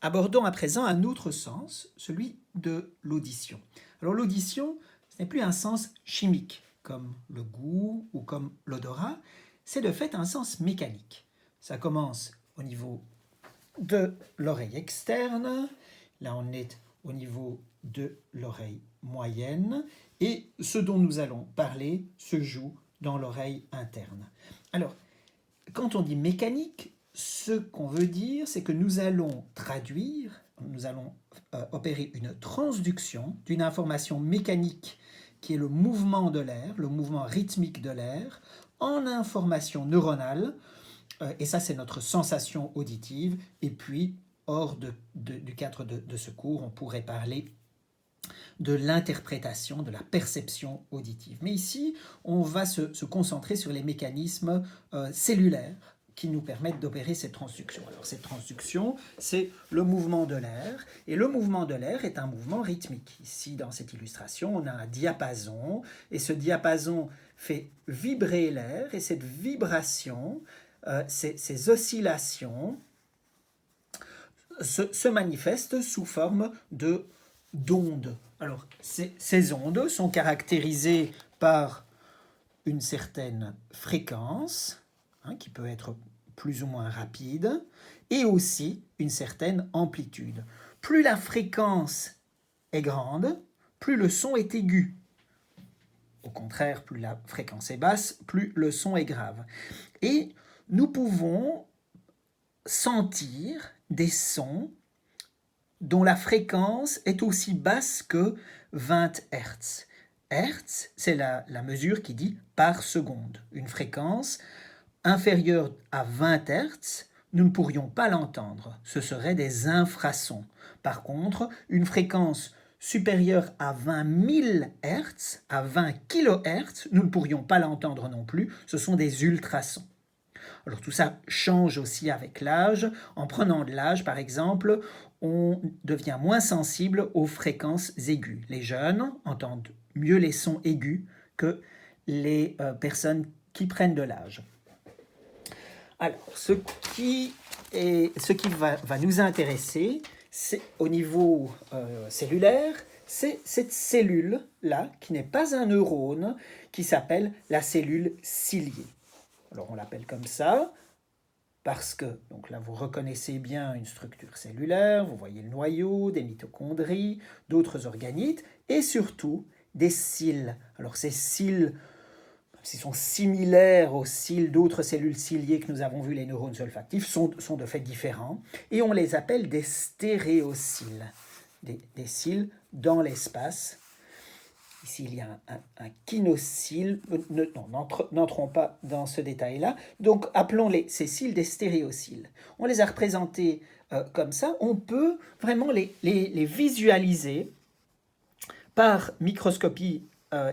Abordons à présent un autre sens, celui de l'audition. Alors l'audition, ce n'est plus un sens chimique, comme le goût ou comme l'odorat, c'est de fait un sens mécanique. Ça commence au niveau de l'oreille externe, là on est au niveau de l'oreille moyenne, et ce dont nous allons parler se joue dans l'oreille interne. Alors, quand on dit mécanique, ce qu'on veut dire, c'est que nous allons traduire, nous allons opérer une transduction d'une information mécanique qui est le mouvement de l'air, le mouvement rythmique de l'air, en information neuronale, et ça c'est notre sensation auditive, et puis hors du cadre de ce cours, on pourrait parler de l'interprétation, de la perception auditive. Mais ici, on va se concentrer sur les mécanismes cellulaires qui nous permettent d'opérer cette transduction. Alors cette transduction, c'est le mouvement de l'air, et le mouvement de l'air est un mouvement rythmique. Ici, dans cette illustration, on a un diapason, et ce diapason fait vibrer l'air, et cette vibration, ces oscillations, se manifestent sous forme d'ondes. Alors, ces ondes sont caractérisées par une certaine fréquence, qui peut être plus ou moins rapide, et aussi une certaine amplitude. Plus la fréquence est grande, plus le son est aigu. Au contraire, plus la fréquence est basse, plus le son est grave. Et nous pouvons sentir des sons dont la fréquence est aussi basse que 20 Hz. Hertz, c'est la mesure qui dit par seconde. Une fréquence inférieure à 20 Hz, nous ne pourrions pas l'entendre. Ce seraient des infrasons. Par contre, une fréquence supérieure à 20 000 Hz, à 20 kHz, nous ne pourrions pas l'entendre non plus. Ce sont des ultrasons. Alors tout ça change aussi avec l'âge. En prenant de l'âge, par exemple, on devient moins sensible aux fréquences aiguës. Les jeunes entendent mieux les sons aigus que les personnes qui prennent de l'âge. Alors, ce qui va nous intéresser, c'est au niveau cellulaire, c'est cette cellule-là, qui n'est pas un neurone, qui s'appelle la cellule ciliée. Alors on l'appelle comme ça parce que, donc là vous reconnaissez bien une structure cellulaire, vous voyez le noyau, des mitochondries, d'autres organites, et surtout des cils. Alors ces cils, s'ils sont similaires aux cils d'autres cellules ciliées que nous avons vues, les neurones olfactifs, sont de fait différents, et on les appelle des stéréocils, des cils dans l'espace. Ici, il y a un kinocyle. N'entrons pas dans ce détail-là. Donc, appelons ces cils des stéréocils. On les a représentés comme ça. On peut vraiment les visualiser par microscopie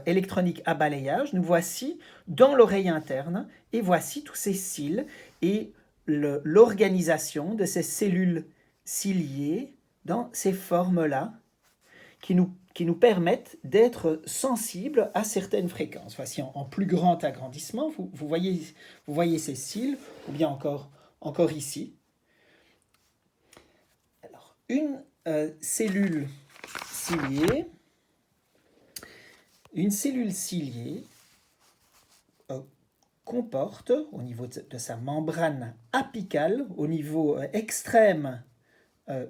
électronique à balayage. Nous voici dans l'oreille interne et voici tous ces cils et l'organisation de ces cellules ciliées dans ces formes-là qui nous permettent d'être sensibles à certaines fréquences. Voici en plus grand agrandissement, vous voyez ces cils, ou bien encore ici. Alors, une cellule ciliée comporte, au niveau de sa membrane apicale, au niveau extrême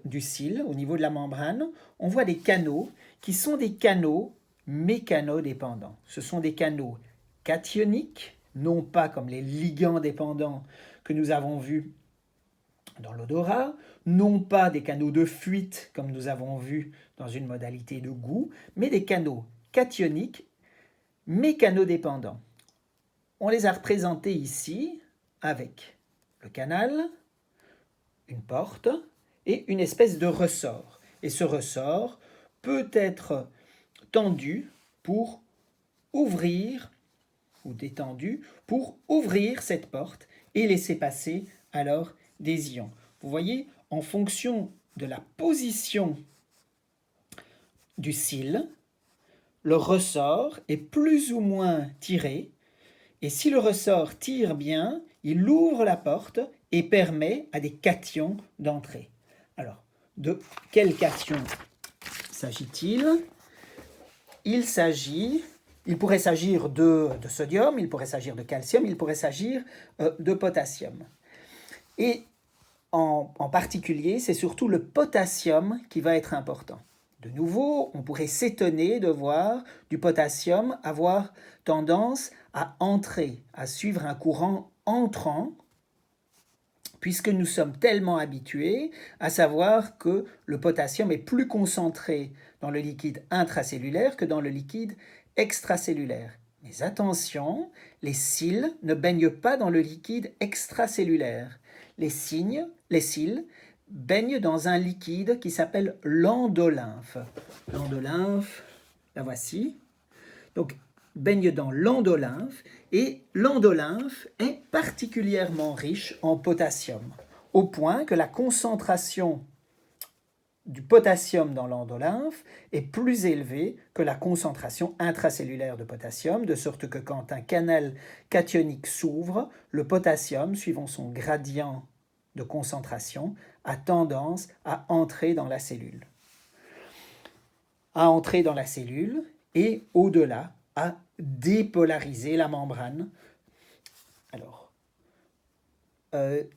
du cil, au niveau de la membrane, on voit des canaux qui sont des canaux mécanodépendants. Ce sont des canaux cationiques, non pas comme les ligands dépendants que nous avons vus dans l'odorat, non pas des canaux de fuite comme nous avons vu dans une modalité de goût, mais des canaux cationiques mécanodépendants. On les a représentés ici avec le canal, une porte, et une espèce de ressort. Et ce ressort peut être tendu pour ouvrir, ou détendu, pour ouvrir cette porte et laisser passer alors des ions. Vous voyez, en fonction de la position du cil, le ressort est plus ou moins tiré, et si le ressort tire bien, il ouvre la porte et permet à des cations d'entrer. Alors, de quel cation s'agit-il? Il pourrait s'agir de sodium, il pourrait s'agir de calcium, il pourrait s'agir de potassium. Et en particulier, c'est surtout le potassium qui va être important. De nouveau, on pourrait s'étonner de voir du potassium avoir tendance à entrer, à suivre un courant entrant, puisque nous sommes tellement habitués à savoir que le potassium est plus concentré dans le liquide intracellulaire que dans le liquide extracellulaire. Mais attention, les cils ne baignent pas dans le liquide extracellulaire. Les cils baignent dans un liquide qui s'appelle l'endolymphe. L'endolymphe, la voici. Donc, baigne dans l'endolymphe, et l'endolymphe est particulièrement riche en potassium, au point que la concentration du potassium dans l'endolymphe est plus élevée que la concentration intracellulaire de potassium, de sorte que quand un canal cationique s'ouvre, le potassium, suivant son gradient de concentration, a tendance à entrer dans la cellule. Et au-delà, à dépolariser la membrane. Alors,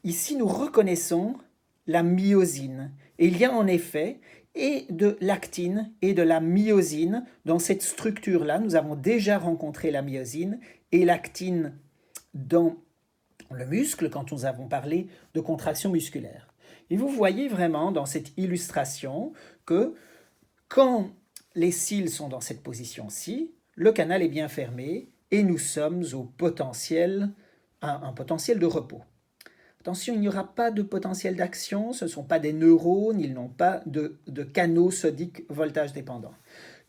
ici, nous reconnaissons la myosine. Et il y a en effet et de l'actine et de la myosine dans cette structure-là. Nous avons déjà rencontré la myosine et l'actine dans le muscle quand nous avons parlé de contraction musculaire. Et vous voyez vraiment dans cette illustration que quand les cils sont dans cette position-ci, le canal est bien fermé et nous sommes au potentiel, un potentiel de repos. Attention, il n'y aura pas de potentiel d'action, ce ne sont pas des neurones, ils n'ont pas de canaux sodiques voltage dépendants.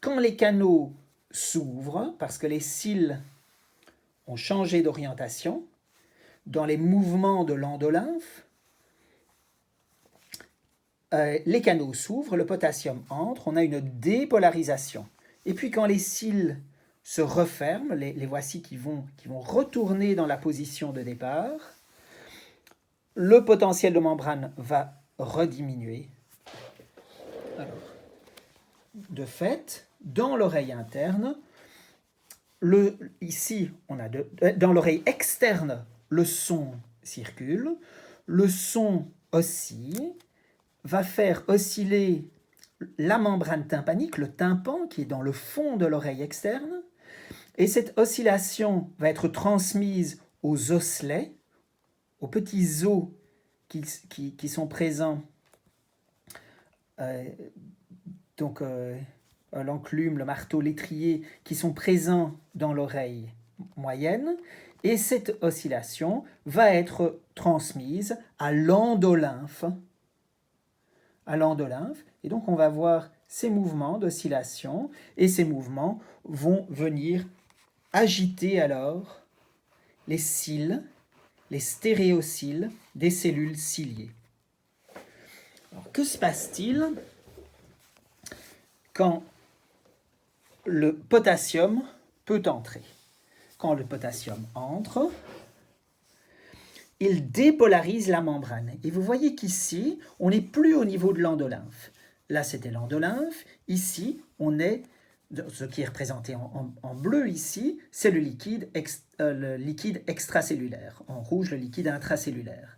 Quand les canaux s'ouvrent, parce que les cils ont changé d'orientation, dans les mouvements de l'endolymphe, les canaux s'ouvrent, le potassium entre, on a une dépolarisation. Et puis quand les cils se referment, les voici qui vont retourner dans la position de départ, le potentiel de membrane va rediminuer. Alors, de fait, dans l'oreille interne, ici, dans l'oreille externe, le son circule, le son oscille, va faire osciller la membrane tympanique, le tympan qui est dans le fond de l'oreille externe, et cette oscillation va être transmise aux osselets, aux petits os qui sont présents, l'enclume, le marteau, l'étrier, qui sont présents dans l'oreille moyenne, et cette oscillation va être transmise à l'endolymphe. Et donc on va voir ces mouvements d'oscillation, et ces mouvements vont venir agiter alors les cils, les stéréocils des cellules ciliées. Alors, que se passe-t-il quand le potassium peut entrer? Quand le potassium entre, il dépolarise la membrane. Et vous voyez qu'ici, on n'est plus au niveau de l'endolymphe. Là, c'était l'endolymphe. Ici, on est, ce qui est représenté en bleu ici, c'est le liquide extracellulaire. En rouge, le liquide intracellulaire.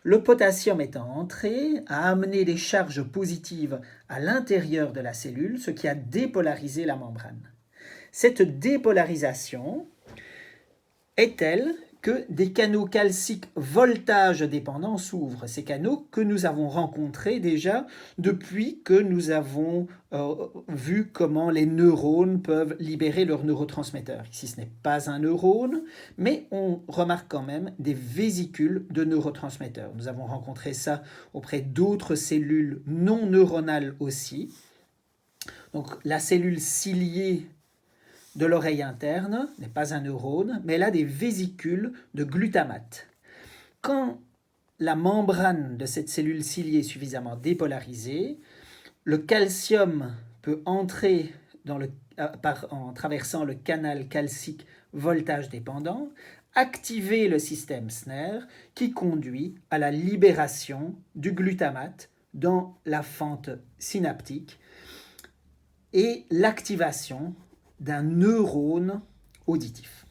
Le potassium étant entré, a amené des charges positives à l'intérieur de la cellule, ce qui a dépolarisé la membrane. Cette dépolarisation est telle que des canaux calciques voltage dépendants s'ouvrent. Ces canaux que nous avons rencontrés déjà depuis que nous avons vu comment les neurones peuvent libérer leurs neurotransmetteurs. Ici, ce n'est pas un neurone, mais on remarque quand même des vésicules de neurotransmetteurs. Nous avons rencontré ça auprès d'autres cellules non neuronales aussi. Donc, la cellule ciliée de l'oreille interne n'est pas un neurone, mais elle a des vésicules de glutamate. Quand la membrane de cette cellule ciliée est suffisamment dépolarisée, le calcium peut entrer en traversant le canal calcique voltage dépendant, activer le système SNER qui conduit à la libération du glutamate dans la fente synaptique et l'activation d'un neurone auditif.